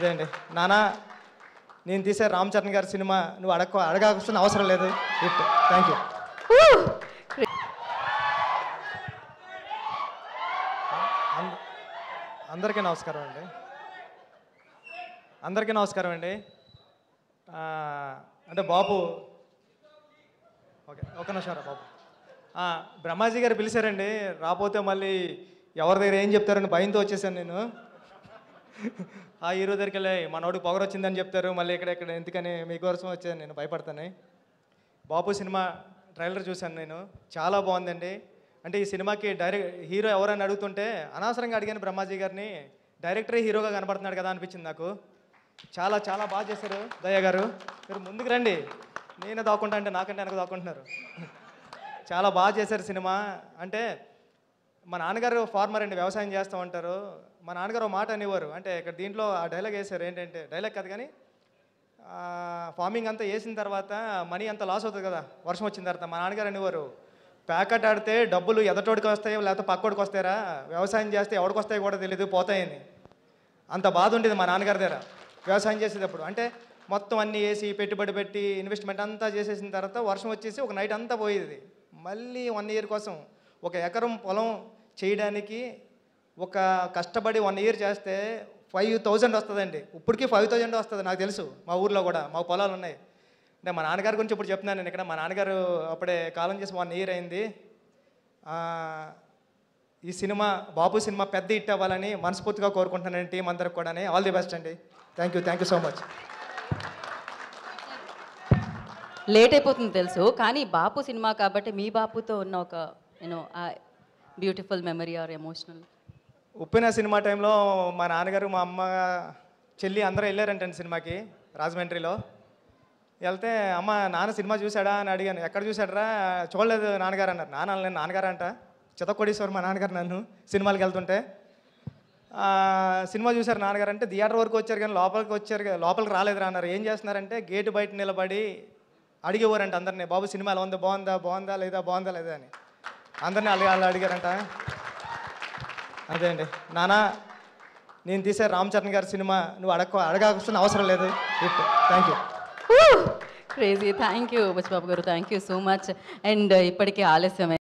అదే అండి. నానా నేను తీసే రామ్ చరణ్ గారి సినిమా నువ్వు అడగాల్సిన అవసరం లేదు. హిట్. Thank you. అందరికీ నమస్కారం అండి. అందరికీ నమస్కారం అండి. అంటే బాబు ఓకే ఒక నిమిషం రా బాబు. బ్రహ్మాజీ గారు పిలిచారండి. రాకపోతే మళ్ళీ ఎవరి దగ్గర ఏం చెప్తారని భయంతో వచ్చేసాను నేను. ఆ హీరో దగ్గరికి వెళ్ళి మనోడికి పొగరు వచ్చిందని చెప్తారు, మళ్ళీ ఇక్కడ ఎందుకని మీకోసం వచ్చాను, నేను భయపడతాను. బాబు సినిమా ట్రైలర్ చూశాను నేను, చాలా బాగుందండి. అంటే ఈ సినిమాకి హీరో ఎవరైనా అడుగుతుంటే అనవసరంగా అడిగాను బ్రహ్మాజీ గారిని, డైరెక్టరే హీరోగా కనబడుతున్నాడు కదా అనిపించింది నాకు. చాలా చాలా బాగా చేశారు దయ్య గారు. మీరు ముందుకు రండి, నేనే దాక్కుంటా అంటే నాకంటే వెనక దాక్కుంటున్నారు. చాలా బాగా చేశారు సినిమా. అంటే మా నాన్నగారు ఫార్మర్ అండి, వ్యవసాయం చేస్తూ ఉంటారు. మా నాన్నగారు ఒక మాట అనేవారు, అంటే ఇక్కడ దీంట్లో ఆ డైలాగ్ వేశారు. ఏంటంటే డైలాగ్ కాదు కానీ, ఫార్మింగ్ అంతా వేసిన తర్వాత మనీ అంతా లాస్ అవుతుంది కదా వర్షం వచ్చిన తర్వాత. మా నాన్నగారు అనేవారు, ప్యాకెట్ ఆడితే డబ్బులు ఎదటోడికి వస్తాయో లేకపోతే పక్కోడికి వస్తారా, వ్యవసాయం చేస్తే ఎవడికి వస్తాయో కూడా తెలియదు, పోతాయని. అంత బాధ ఉండేది మా నాన్నగారి దగ్గర వ్యవసాయం చేసేటప్పుడు. అంటే మొత్తం అన్నీ వేసి పెట్టుబడి పెట్టి ఇన్వెస్ట్మెంట్ అంతా చేసేసిన తర్వాత వర్షం వచ్చేసి ఒక నైట్ అంతా పోయేది. మళ్ళీ 1 ఇయర్ కోసం ఒక ఎకరం పొలం చేయడానికి ఒక కష్టపడి 1 ఇయర్ చేస్తే 5,000 వస్తుందండి. ఇప్పటికీ 5,000 వస్తుంది నాకు తెలుసు. మా ఊర్లో కూడా మా పొలాలు ఉన్నాయి. అంటే మా నాన్నగారి గురించి ఇప్పుడు చెప్తున్నాను నేను ఇక్కడ. మా నాన్నగారు అప్పుడే కాలం చేసి 1 ఇయర్ అయింది. ఈ సినిమా బాబు సినిమా పెద్ద హిట్ అవ్వాలని మనస్ఫూర్తిగా కోరుకుంటున్నాను టీం అందరికి కూడా. ఆల్ ది బెస్ట్ అండి. Thank you so much. Late అయిపోతుంది తెలుసు, కానీ బాపు సినిమా కాబట్టి మీ బాపుతో ఉన్న ఒక beautiful memory or emotional. Uppena cinema టైంలో మా నాన్నగారు మా అమ్మ చెల్లి అందరూ వెళ్ళారంటండి సినిమాకి రాజమండ్రిలో. వెళ్తే అమ్మ నాన్న సినిమా చూశాడా అని అడిగాను. ఎక్కడ చూశాడరా, చూడలేదు నాన్నగారు అన్నారు. నేను నాన్నగారు అంట, చితకొడేశ్వరు మా నాన్నగారు నన్ను సినిమాలకు వెళ్తుంటే. సినిమా చూశారు నాన్నగారు అంటే, థియేటర్ వరకు వచ్చారు కానీ లోపలికి రాలేదురా అన్నారు. ఏం చేస్తున్నారంటే గేటు బయట నిలబడి అడిగేవారంట అందరినీ, బాబు సినిమా ఎలా ఉంది, బాగుందా లేదా అని అందరినీ వాళ్ళు అడిగారంట. అదే అండి. నానా నేను తీసే రామ్ చరణ్ గారి సినిమా నువ్వు అడగాల్సిన అవసరం లేదు. Hit. Thank you. Crazy. Thank you Buchibabu గారు, thank you so much. And ఇప్పటికే ఆలస్యమే.